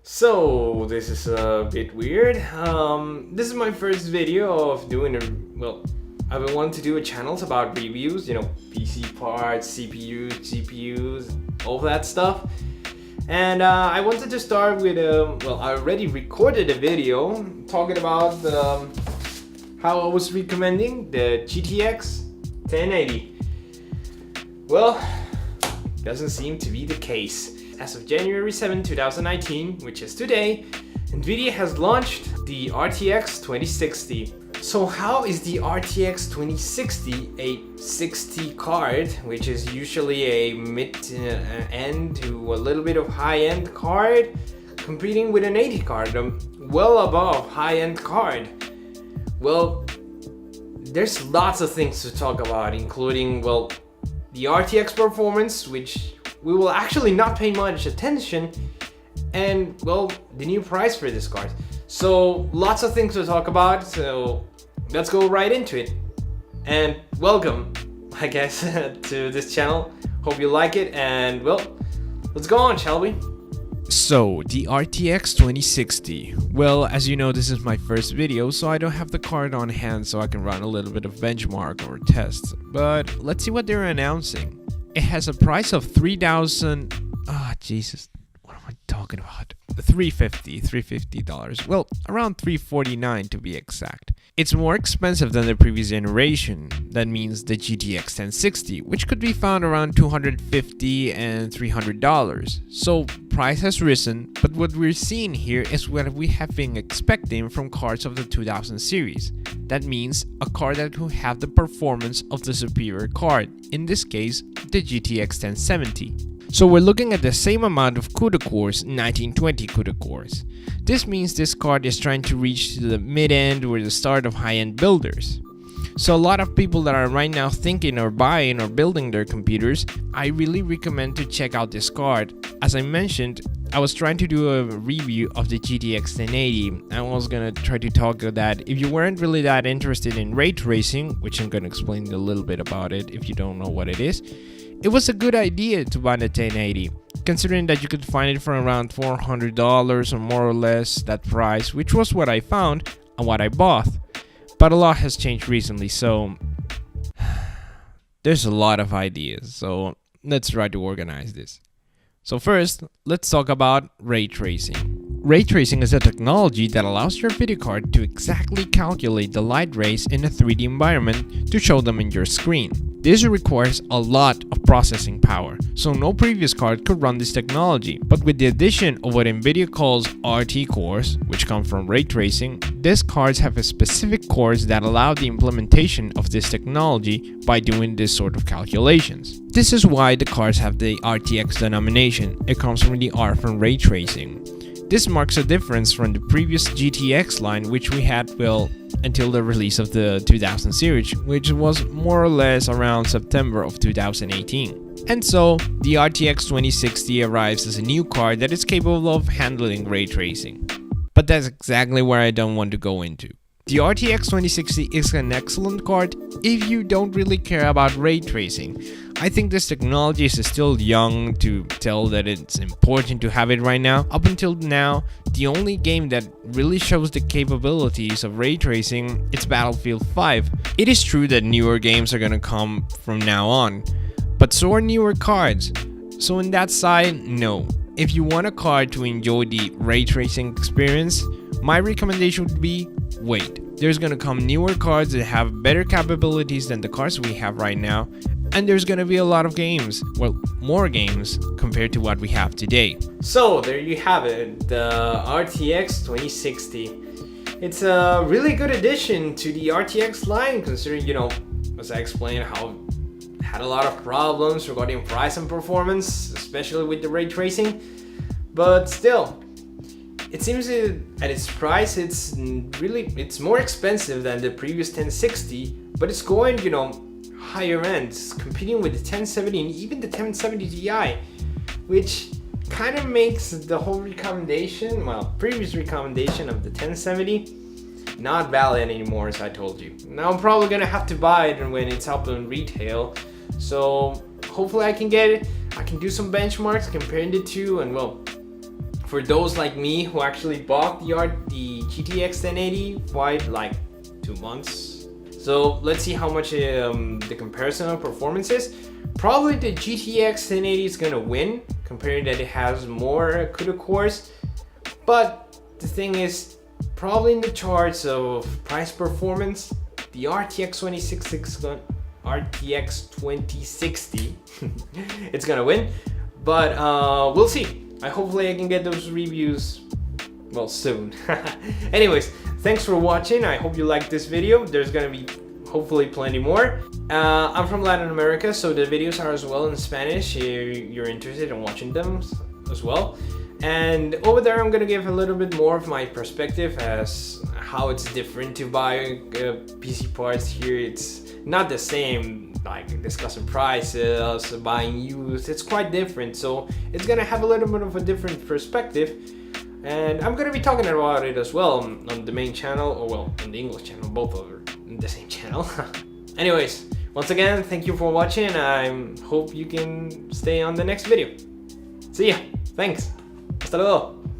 So this is a bit weird. This is my first video of doing I've been wanting to do a channels about reviews, PC parts, CPUs, GPUs, all that stuff. And I wanted to start with I already recorded a video talking about how I was recommending the GTX 1080. Well, doesn't seem to be the case. As of January 7, 2019, which is today, NVIDIA has launched the RTX 2060. So how is the RTX 2060 a 60 card, which is usually a mid-end to a little bit of high-end card, competing with an 80 card, well above high-end card? Well, there's lots of things to talk about, including, the RTX performance, which we will actually not pay much attention, and the new price for this card. So lots of things to talk about, so let's go right into it. And welcome, I guess, to this channel. Hope you like it, and let's go on, shall we? So, the RTX 2060. Well, as you know, this is my first video, so I don't have the card on hand so I can run a little bit of benchmark or tests. But let's see what they're announcing. It has a price of Jesus, what am I talking about? $350. Well, around $349 to be exact. It's more expensive than the previous generation. That means the GTX 1060, which could be found around $250 and $300. So price has risen, but what we're seeing here is what we have been expecting from cards of the 2000 series. That means a card that could have the performance of the superior card, in this case, the GTX 1070. So we're looking at the same amount of CUDA cores, 1920 CUDA cores. This means this card is trying to reach to the mid-end or the start of high-end builders. So a lot of people that are right now thinking or buying or building their computers, I really recommend to check out this card. As I mentioned, I was trying to do a review of the GTX 1080. I was gonna try to talk that if you weren't really that interested in ray tracing, which I'm gonna explain a little bit about it if you don't know what it is, it was a good idea to buy the 1080, considering that you could find it for around $400 or more or less that price, which was what I found and what I bought. But a lot has changed recently, so there's a lot of ideas, so let's try to organize this. So first, let's talk about ray tracing. Ray tracing is a technology that allows your video card to exactly calculate the light rays in a 3D environment to show them in your screen. This requires a lot of processing power, so no previous card could run this technology. But with the addition of what NVIDIA calls RT cores, which come from ray tracing, these cards have a specific cores that allow the implementation of this technology by doing this sort of calculations. This is why the cards have the RTX denomination. It comes from the R from ray tracing. This marks a difference from the previous GTX line, which we had, until the release of the 2000 series, which was more or less around September of 2018. And so, the RTX 2060 arrives as a new card that is capable of handling ray tracing. But that's exactly where I don't want to go into. The RTX 2060 is an excellent card if you don't really care about ray tracing. I think this technology is still young to tell that it's important to have it right now. Up until now, the only game that really shows the capabilities of ray tracing is Battlefield 5. It is true that newer games are gonna come from now on, but so are newer cards. So in that side, no. If you want a card to enjoy the ray tracing experience, my recommendation would be wait. There's gonna come newer cards that have better capabilities than the cards we have right now, and there's gonna be a lot of games, more games compared to what we have today. So there you have it, the RTX 2060. It's a really good addition to the RTX line, considering, as I explained, how it had a lot of problems regarding price and performance, especially with the ray tracing. But still, it seems that at its price, it's more expensive than the previous 1060, but it's going, higher end. It's competing with the 1070 and even the 1070 Ti, which kind of makes the whole previous recommendation of the 1070 not valid anymore, as I told you. Now I'm probably gonna have to buy it when it's up on retail, so hopefully I can get it. I can do some benchmarks comparing the two, and for those like me who actually bought the GTX 1080 quite like 2 months. So let's see how much the comparison of performance is. Probably the GTX 1080 is gonna win, considering that it has more CUDA cores. But the thing is, probably in the charts of price performance, the RTX 2060 it's gonna win. But we'll see. Hopefully I can get those reviews, well, soon. Anyways, thanks for watching. I hope you liked this video. There's gonna be hopefully plenty more. I'm from Latin America, so the videos are as well in Spanish if you're interested in watching them as well. And over there I'm gonna give a little bit more of my perspective as how it's different to buy PC parts. Here it's not the same, like discussing prices, buying used, it's quite different. So it's gonna have a little bit of a different perspective. And I'm gonna be talking about it as well on the main channel, or well, on the English channel, both are in the same channel. Anyways, once again, thank you for watching. I hope you can stay on the next video. See ya. Thanks. Hasta luego.